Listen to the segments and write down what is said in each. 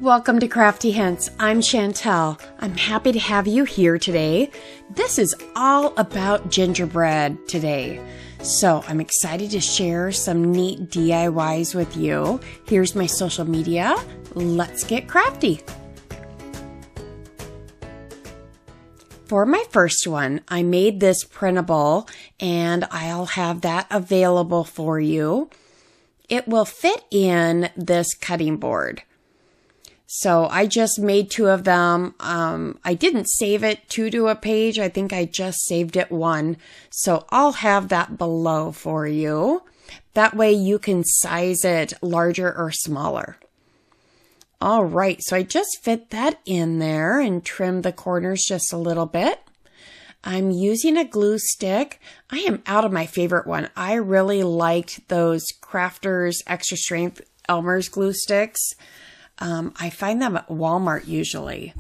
Welcome to Crafty Hints. I'm Chantel. I'm happy to have you here today. This is all about gingerbread today. So I'm excited to share some neat DIYs with you. Here's my social media. Let's get crafty. For my first one, I made this printable and I'll have that available for you. It will fit in this cutting board. So I just made two of them. I didn't save it two to a page. I think I just saved it one. So I'll have that below for you. That way you can size it larger or smaller. All right, so I just fit that in there and trimmed the corners just a little bit. I'm using a glue stick. I am out of my favorite one. I really liked those Crafters Extra Strength Elmer's glue sticks. I find them at Walmart usually.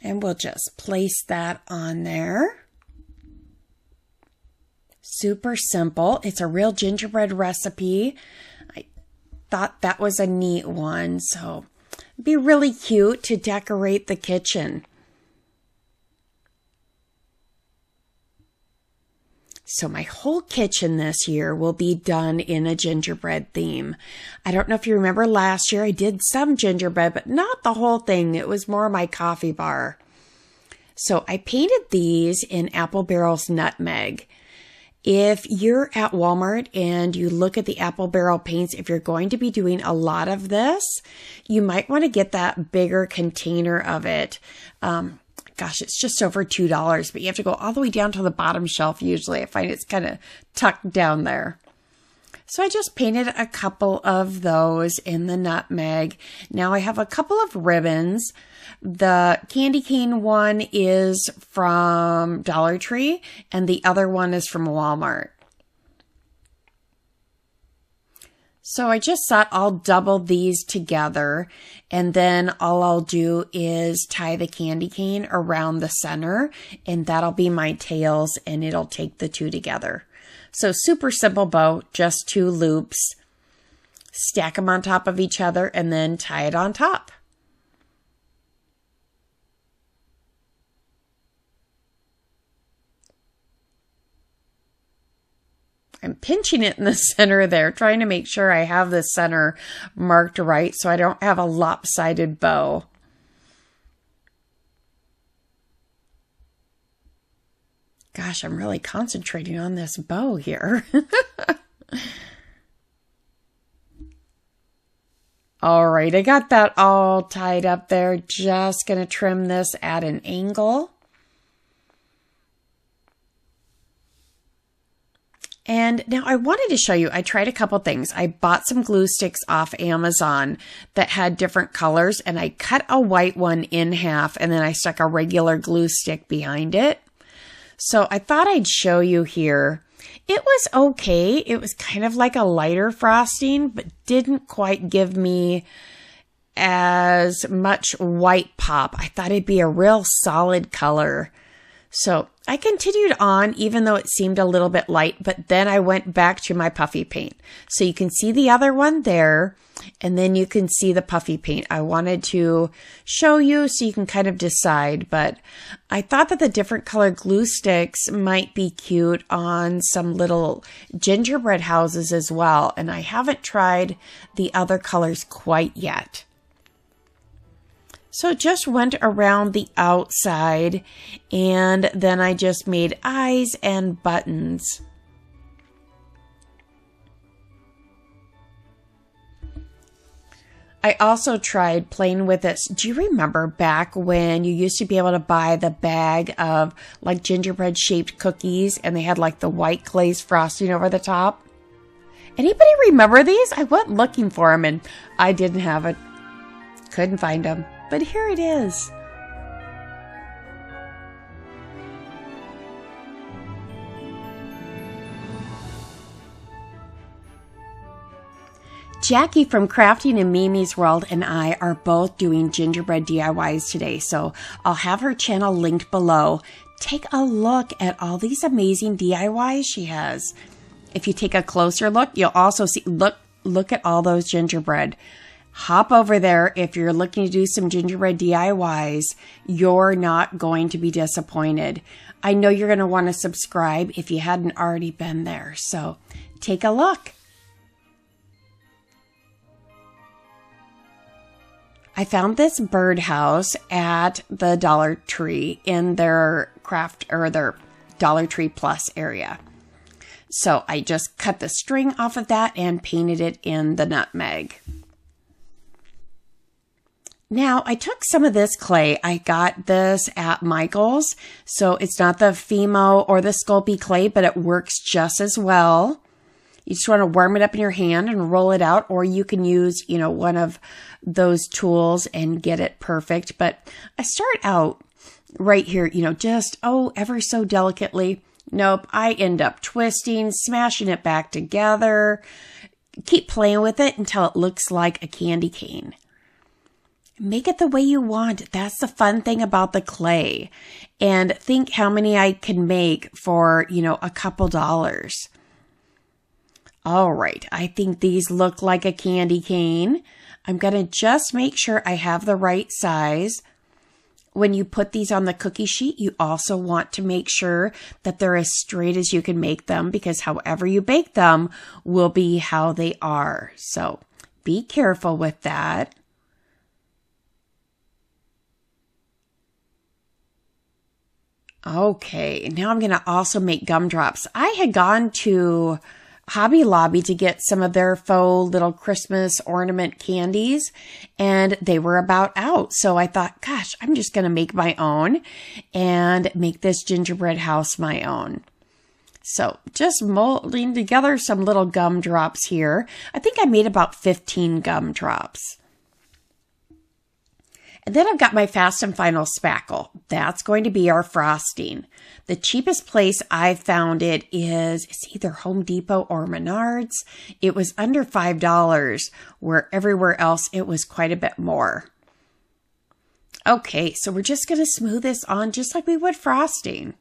And we'll just place that on there. Super simple. It's a real gingerbread recipe. I thought that was a neat one, so it'd be really cute to decorate the kitchen. So my whole kitchen this year will be done in a gingerbread theme. I don't know if you remember last year I did some gingerbread, but not the whole thing. It was more my coffee bar. So I painted these in Apple Barrel's Nutmeg. If you're at Walmart and you look at the Apple Barrel paints, if you're going to be doing a lot of this, you might want to get that bigger container of it. Gosh, it's just over $2, but you have to go all the way down to the bottom shelf usually. I find it's kind of tucked down there. So I just painted a couple of those in the Nutmeg. Now I have a couple of ribbons. The candy cane one is from Dollar Tree and the other one is from Walmart. So I just thought I'll double these together and then all I'll do is tie the candy cane around the center and that'll be my tails and it'll take the two together. So super simple bow, just two loops, stack them on top of each other and then tie it on top. I'm pinching it in the center there, trying to make sure I have the center marked right so I don't have a lopsided bow. Gosh, I'm really concentrating on this bow here. All right, I got that all tied up there. Just going to trim this at an angle. And now I wanted to show you, I tried a couple things. I bought some glue sticks off Amazon that had different colors and I cut a white one in half and then I stuck a regular glue stick behind it. So I thought I'd show you here. It was okay. It was kind of like a lighter frosting, but didn't quite give me as much white pop. I thought it'd be a real solid color. So I continued on even though it seemed a little bit light, but then I went back to my puffy paint. So you can see the other one there, and then you can see the puffy paint. I wanted to show you so you can kind of decide, but I thought that the different colored glue sticks might be cute on some little gingerbread houses as well, and I haven't tried the other colors quite yet. So just went around the outside and then I just made eyes and buttons. I also tried playing with this. Do you remember back when you used to be able to buy the bag of like gingerbread shaped cookies and they had like the white glaze frosting over the top? Anybody remember these? I went looking for them and I didn't have it. Couldn't find them. But here it is. Jackie from Crafting in Mimi's World and I are both doing gingerbread DIYs today, so I'll have her channel linked below. Take a look at all these amazing DIYs she has. if you take a closer look, you'll also see, look at all those gingerbread. Hop over there if you're looking to do some gingerbread DIYs. You're not going to be disappointed. I know you're going to want to subscribe if you hadn't already been there. So take a look. I found this birdhouse at the Dollar Tree in their craft or their Dollar Tree Plus area. So I just cut the string off of that and painted it in the nutmeg. Now I took some of this clay. I got this at Michael's. So it's not the Fimo or the Scupley clay, but it works just as well. You just want to warm it up in your hand and roll it out, or you can use, one of those tools and get it perfect. But I start out right here, just, ever so delicately. Nope, I end up twisting, smashing it back together. Keep playing with it until it looks like a candy cane. Make it the way you want. That's the fun thing about the clay. And think how many I can make for, a couple dollars. All right, I think these look like a candy cane. I'm going to just make sure I have the right size. When you put these on the cookie sheet, you also want to make sure that they're as straight as you can make them, because however you bake them will be how they are. So be careful with that. Okay, now I'm going to also make gumdrops. I had gone to Hobby Lobby to get some of their faux little Christmas ornament candies, and they were about out. So I thought, gosh, I'm just going to make my own and make this gingerbread house my own. So just molding together some little gumdrops here. I think I made about 15 gumdrops. And then I've got my Fast and Final Spackle. That's going to be our frosting. The cheapest place I found it is either Home Depot or Menards. It was under $5, where everywhere else it was quite a bit more. Okay, so we're just going to smooth this on just like we would frosting.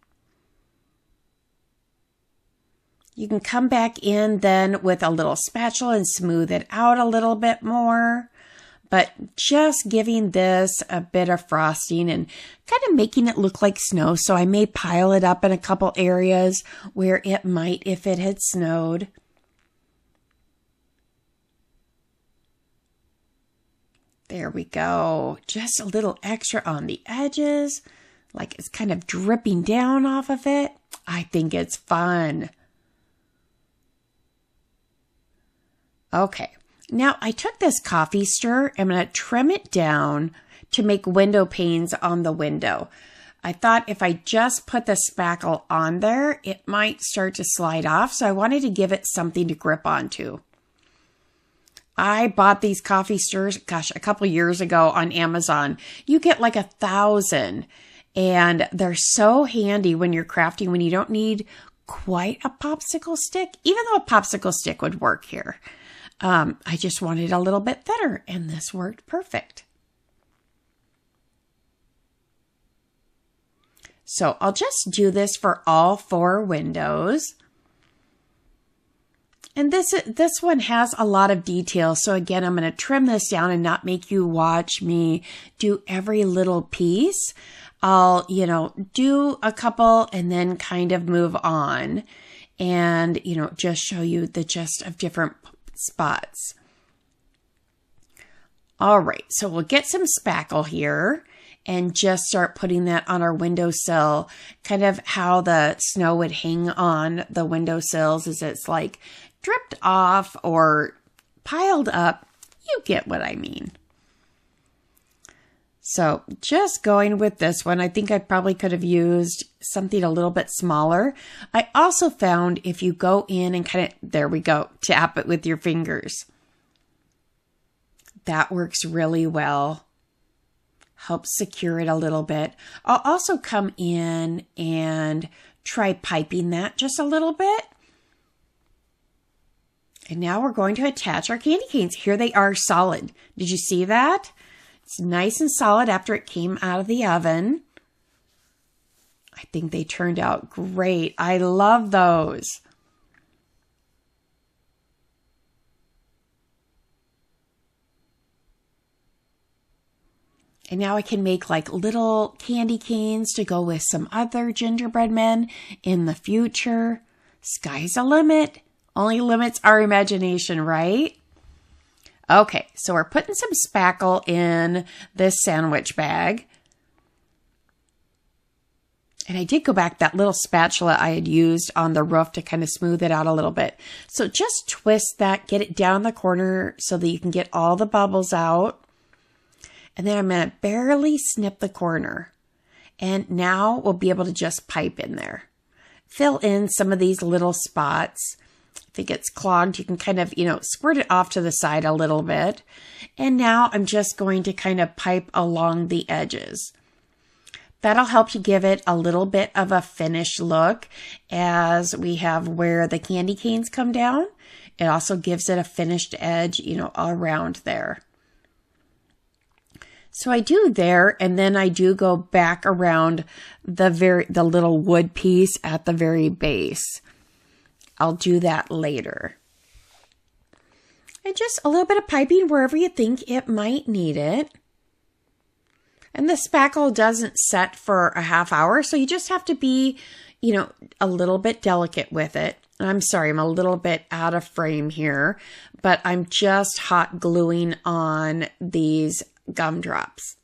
You can come back in then with a little spatula and smooth it out a little bit more. But just giving this a bit of frosting and kind of making it look like snow. So I may pile it up in a couple areas where it might if it had snowed. There we go. Just a little extra on the edges, like it's kind of dripping down off of it. I think it's fun. Okay. Now, I took this coffee stir. I'm going to trim it down to make window panes on the window. I thought if I just put the spackle on there, it might start to slide off. So I wanted to give it something to grip onto. I bought these coffee stirs, a couple years ago on Amazon. You get like 1,000. And they're so handy when you're crafting, when you don't need quite a popsicle stick, even though a popsicle stick would work here. I just wanted a little bit thinner, and this worked perfect. So I'll just do this for all 4 windows. And this one has a lot of detail. So again, I'm going to trim this down and not make you watch me do every little piece. I'll, do a couple and then kind of move on and, just show you the gist of different spots. All right, so we'll get some spackle here and just start putting that on our windowsill, kind of how the snow would hang on the windowsills as it's like dripped off or piled up. You get what I mean. So just going with this one, I think I probably could have used something a little bit smaller. I also found if you go in and kind of, there we go, tap it with your fingers. That works really well. Helps secure it a little bit. I'll also come in and try piping that just a little bit. And now we're going to attach our candy canes. Here they are solid. Did you see that? It's nice and solid after it came out of the oven. I think they turned out great. I love those. And now I can make like little candy canes to go with some other gingerbread men in the future. Sky's the limit. Only limits our imagination, right? Okay, so we're putting some spackle in this sandwich bag. And I did go back that little spatula I had used on the roof to kind of smooth it out a little bit. So just twist that, get it down the corner so that you can get all the bubbles out. And then I'm going to barely snip the corner. And now we'll be able to just pipe in there. Fill in some of these little spots. If it gets clogged, you can kind of, squirt it off to the side a little bit. And now I'm just going to kind of pipe along the edges. That'll help you give it a little bit of a finished look as we have where the candy canes come down. It also gives it a finished edge, all around there. So I do there, and then I do go back around the little wood piece at the very base. I'll do that later. And just a little bit of piping wherever you think it might need it. And the spackle doesn't set for a half hour, so you just have to be, a little bit delicate with it. I'm sorry, I'm a little bit out of frame here, but I'm just hot gluing on these gumdrops.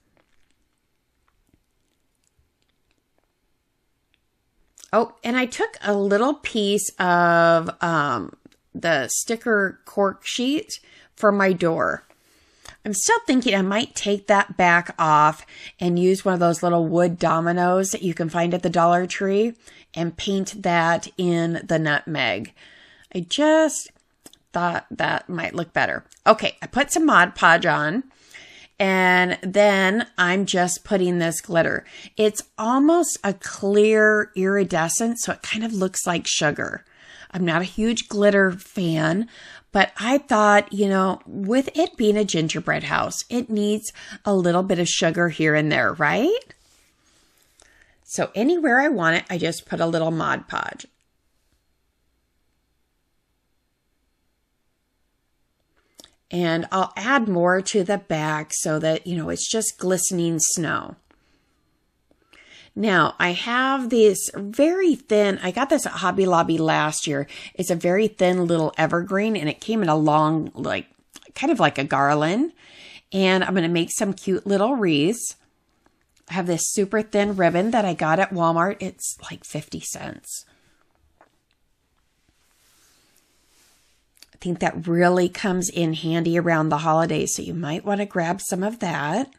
Oh, and I took a little piece of the sticker cork sheet for my door. I'm still thinking I might take that back off and use one of those little wood dominoes that you can find at the Dollar Tree and paint that in the nutmeg. I just thought that might look better. Okay, I put some Mod Podge on. And then I'm just putting this glitter. It's almost a clear iridescent, so it kind of looks like sugar. I'm not a huge glitter fan, but I thought, with it being a gingerbread house, it needs a little bit of sugar here and there, right? So anywhere I want it, I just put a little Mod Podge. And I'll add more to the back so that, it's just glistening snow. Now, I have this very thin, I got this at Hobby Lobby last year. It's a very thin little evergreen, and it came in a long, kind of like a garland. And I'm going to make some cute little wreaths. I have this super thin ribbon that I got at Walmart. It's like 50 cents. I think that really comes in handy around the holidays, so you might want to grab some of that.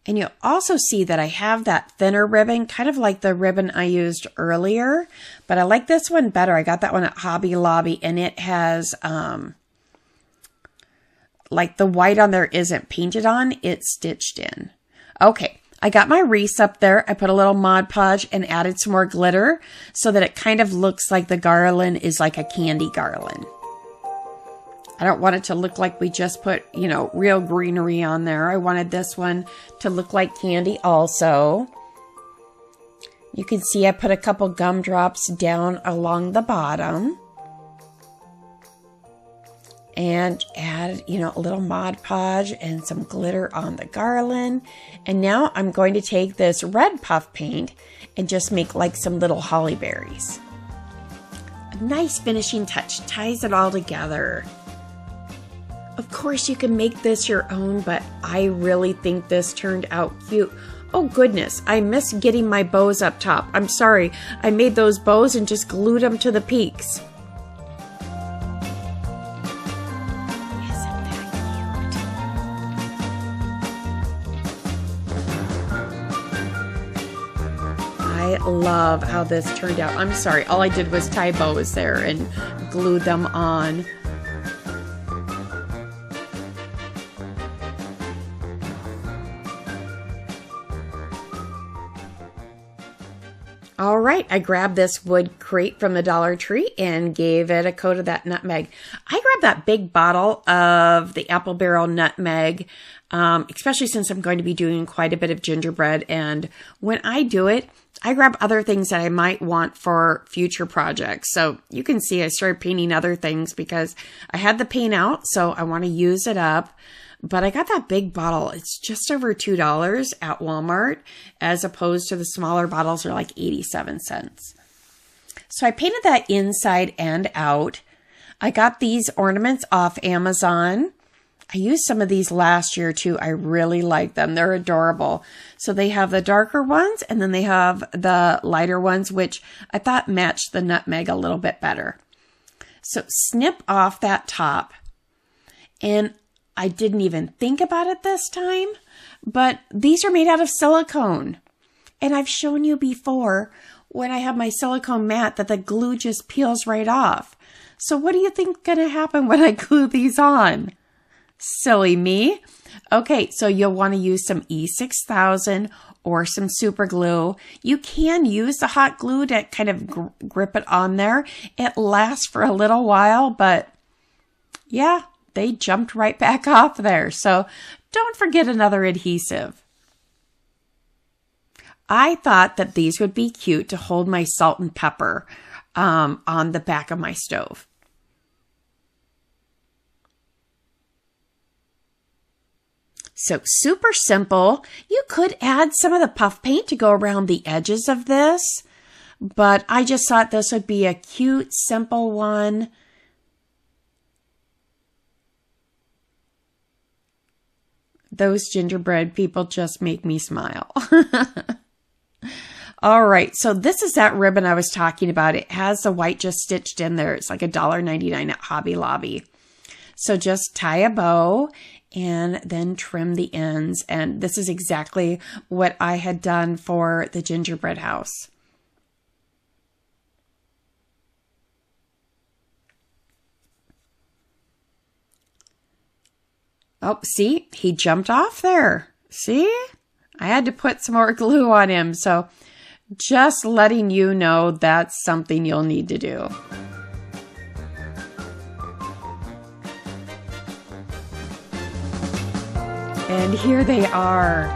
And you'll also see that I have that thinner ribbon, kind of like the ribbon I used earlier, but I like this one better. I got that one at Hobby Lobby, and it has, like the white on there isn't painted on, it's stitched in. Okay. I got my wreaths up there. I put a little Mod Podge and added some more glitter so that it kind of looks like the garland is like a candy garland. I don't want it to look like we just put, real greenery on there. I wanted this one to look like candy also. You can see I put a couple gumdrops down along the bottom. And add, a little Mod Podge and some glitter on the garland. And now I'm going to take this red puff paint and just make like some little holly berries. A nice finishing touch, ties it all together. Of course you can make this your own, but I really think this turned out cute. Oh goodness, I missed getting my bows up top. I'm sorry, I made those bows and just glued them to the peaks. I love how this turned out. I'm sorry, all I did was tie bows there and glue them on. All right, I grabbed this wood crate from the Dollar Tree and gave it a coat of that nutmeg. I grabbed that big bottle of the apple barrel nutmeg, especially since I'm going to be doing quite a bit of gingerbread. And when I do it, I grab other things that I might want for future projects. So you can see I started painting other things because I had the paint out, so I want to use it up. but I got that big bottle. It's just over $2 at Walmart, as opposed to the smaller bottles are like 87 cents. So I painted that inside and out. I got these ornaments off Amazon. I used some of these last year too. I really like them. They're adorable. So they have the darker ones and then they have the lighter ones, which I thought matched the nutmeg a little bit better. So snip off that top. And I didn't even think about it this time, but these are made out of silicone. And I've shown you before when I have my silicone mat that the glue just peels right off. So what do you think is going to happen when I glue these on? Silly me. Okay, so you'll want to use some E6000 or some super glue. You can use the hot glue to kind of grip it on there. It lasts for a little while, but yeah, they jumped right back off there. So don't forget another adhesive. I thought that these would be cute to hold my salt and pepper on the back of my stove. So super simple. You could add some of the puff paint to go around the edges of this, but I just thought this would be a cute, simple one. Those gingerbread people just make me smile. All right, so this is that ribbon I was talking about. It has the white just stitched in there. It's like $1.99 at Hobby Lobby. So just tie a bow and then trim the ends. And this is exactly what I had done for the gingerbread house. Oh, see, he jumped off there. See, I had to put some more glue on him. So just letting you know that's something you'll need to do. And here they are.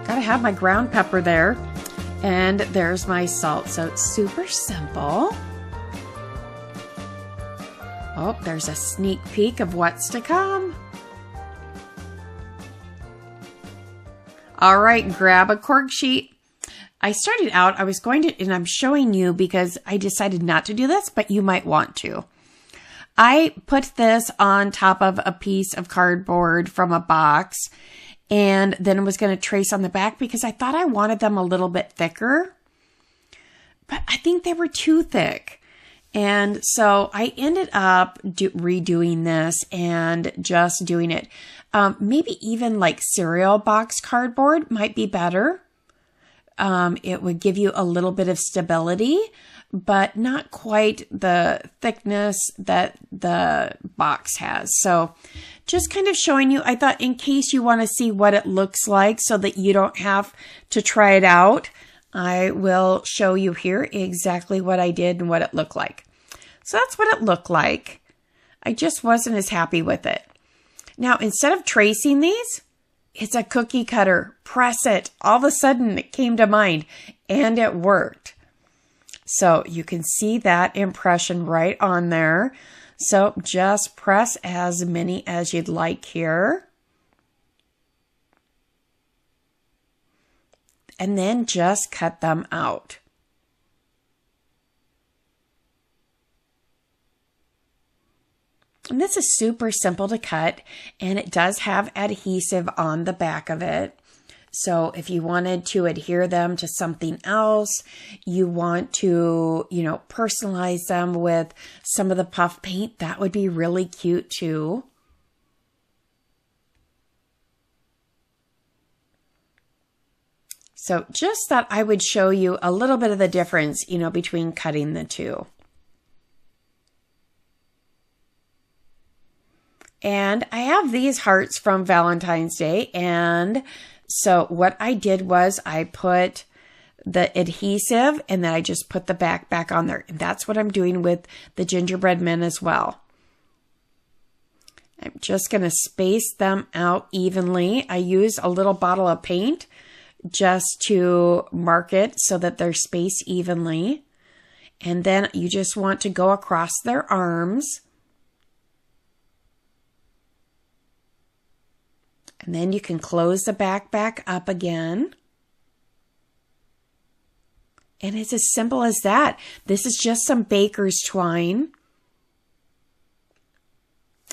Gotta have my ground pepper there. And there's my salt. So it's super simple. Oh, there's a sneak peek of what's to come. All right, grab a cork sheet. I started out, I was going to, and I'm showing you because I decided not to do this, but you might want to. I put this on top of a piece of cardboard from a box and then was going to trace on the back because I thought I wanted them a little bit thicker, but I think they were too thick. And so I ended up redoing this and just doing it. Maybe even like cereal box cardboard might be better. It would give you a little bit of stability, but not quite the thickness that the box has. So just kind of showing you, I thought in case you want to see what it looks like so that you don't have to try it out, I will show you here exactly what I did and what it looked like. So that's what it looked like. I just wasn't as happy with it. Now, instead of tracing these, it's a cookie cutter. Press it. All of a sudden it came to mind and it worked. So you can see that impression right on there. So just press as many as you'd like here. And then just cut them out. And this is super simple to cut, and it does have adhesive on the back of it. So if you wanted to adhere them to something else, you want to, personalize them with some of the puff paint, that would be really cute too. So just thought I would show you a little bit of the difference, between cutting the two. And I have these hearts from Valentine's Day. And so what I did was I put the adhesive and then I just put the back on there. And that's what I'm doing with the gingerbread men as well. I'm just going to space them out evenly. I use a little bottle of paint just to mark it so that they're spaced evenly. And then you just want to go across their arms. And then you can close the back up again. And it's as simple as that. This is just some baker's twine.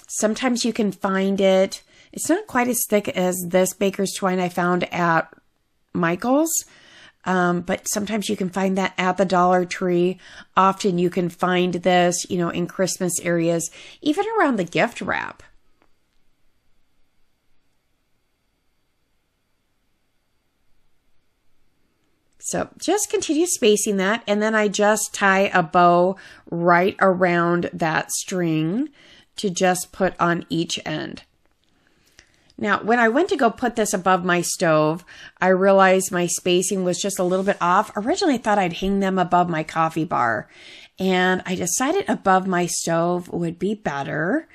Sometimes you can find it. It's not quite as thick as this baker's twine I found at Michael's. But sometimes you can find that at the Dollar Tree. Often you can find this, in Christmas areas, even around the gift wrap. So just continue spacing that, and then I just tie a bow right around that string to just put on each end. Now, when I went to go put this above my stove, I realized my spacing was just a little bit off. Originally, I thought I'd hang them above my coffee bar, and I decided above my stove would be better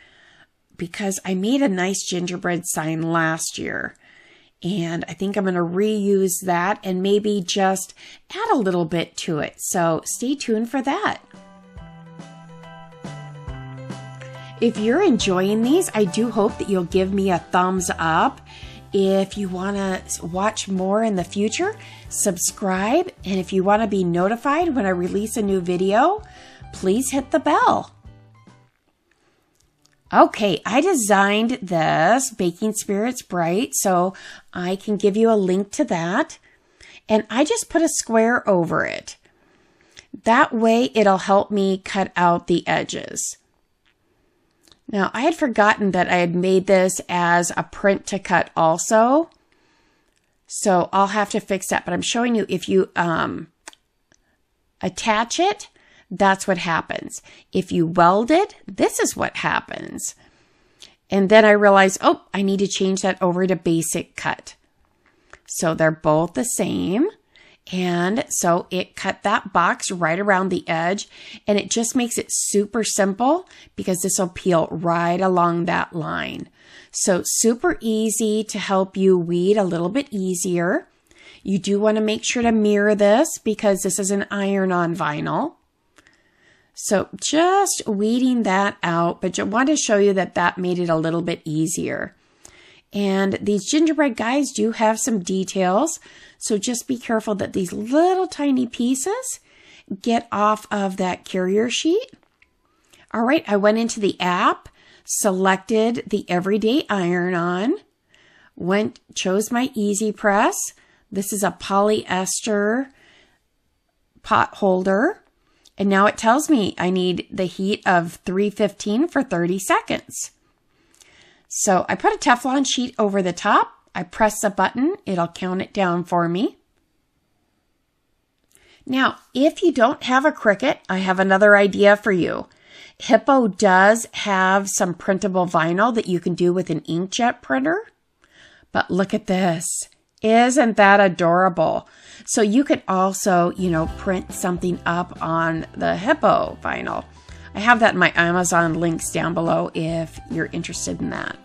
because I made a nice gingerbread sign last year. And I think I'm going to reuse that and maybe just add a little bit to it. So stay tuned for that. If you're enjoying these, I do hope that you'll give me a thumbs up. If you want to watch more in the future, subscribe. And if you want to be notified when I release a new video, please hit the bell. Okay, I designed this Baking Spirits Bright, so I can give you a link to that. And I just put a square over it. That way it'll help me cut out the edges. Now, I had forgotten that I had made this as a print to cut also. So I'll have to fix that, but I'm showing you if you attach it, that's what happens. If you weld it, this is what happens. And then I realized, oh, I need to change that over to basic cut. So they're both the same. And so it cut that box right around the edge, and it just makes it super simple because this will peel right along that line. So super easy to help you weed a little bit easier. You do want to make sure to mirror this because this is an iron-on vinyl. So just weeding that out, but I want to show you that that made it a little bit easier. And these gingerbread guys do have some details, so just be careful that these little tiny pieces get off of that carrier sheet. All right, I went into the app, selected the Everyday Iron-On, chose my Easy Press. This is a polyester pot holder. And now it tells me I need the heat of 315 for 30 seconds. So I put a Teflon sheet over the top. I press the button. It'll count it down for me. Now, if you don't have a Cricut, I have another idea for you. Hippo does have some printable vinyl that you can do with an inkjet printer. But look at this. Isn't that adorable? So you could also, print something up on the Hippo vinyl. I have that in my Amazon links down below if you're interested in that.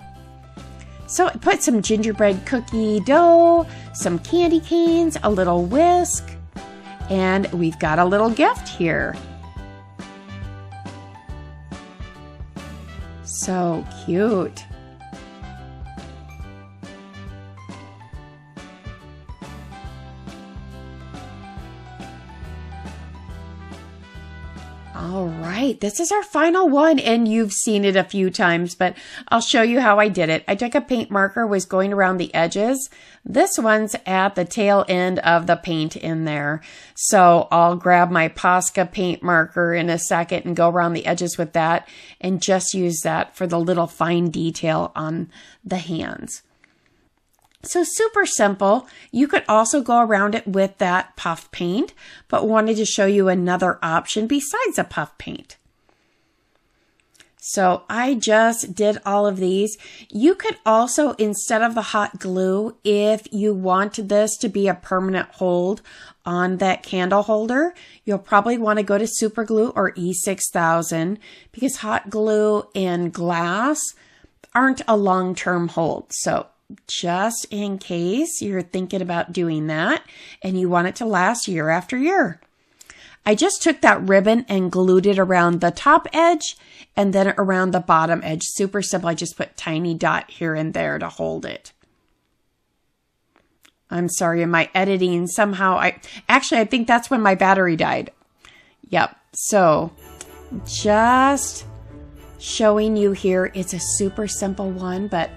So I put some gingerbread cookie dough, some candy canes, a little whisk, and we've got a little gift here. So cute. All right, this is our final one, and you've seen it a few times, but I'll show you how I did it. I took a paint marker, was going around the edges. This one's at the tail end of the paint in there. So I'll grab my Posca paint marker in a second and go around the edges with that and just use that for the little fine detail on the hands. So super simple. You could also go around it with that puff paint, but wanted to show you another option besides a puff paint. So I just did all of these. You could also, instead of the hot glue, if you want this to be a permanent hold on that candle holder, you'll probably want to go to super glue or E6000 because hot glue and glass aren't a long-term hold. So just in case you're thinking about doing that and you want it to last year after year. I just took that ribbon and glued it around the top edge and then around the bottom edge. Super simple. I just put tiny dot here and there to hold it. I'm sorry, in my editing, somehow I think that's when my battery died. Yep. So just showing you here. It's a super simple one, but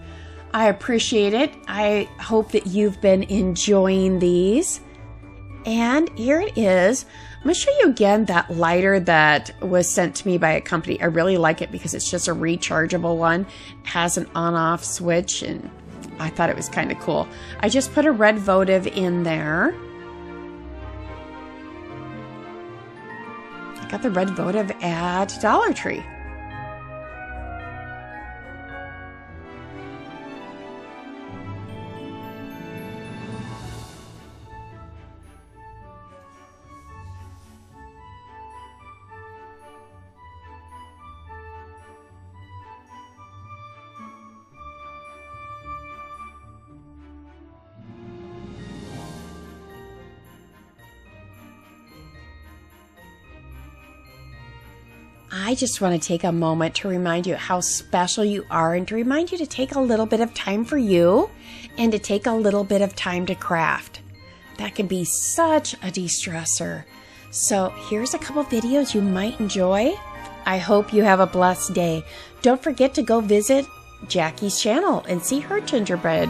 I appreciate it. I hope that you've been enjoying these. And here it is. I'm going to show you again that lighter that was sent to me by a company. I really like it because it's just a rechargeable one. It has an on-off switch, and I thought it was kind of cool. I just put a red votive in there. I got the red votive at Dollar Tree. I just want to take a moment to remind you how special you are and to remind you to take a little bit of time for you and to take a little bit of time to craft. That can be such a de-stressor. So here's a couple videos you might enjoy. I hope you have a blessed day. Don't forget to go visit Jackie's channel and see her gingerbread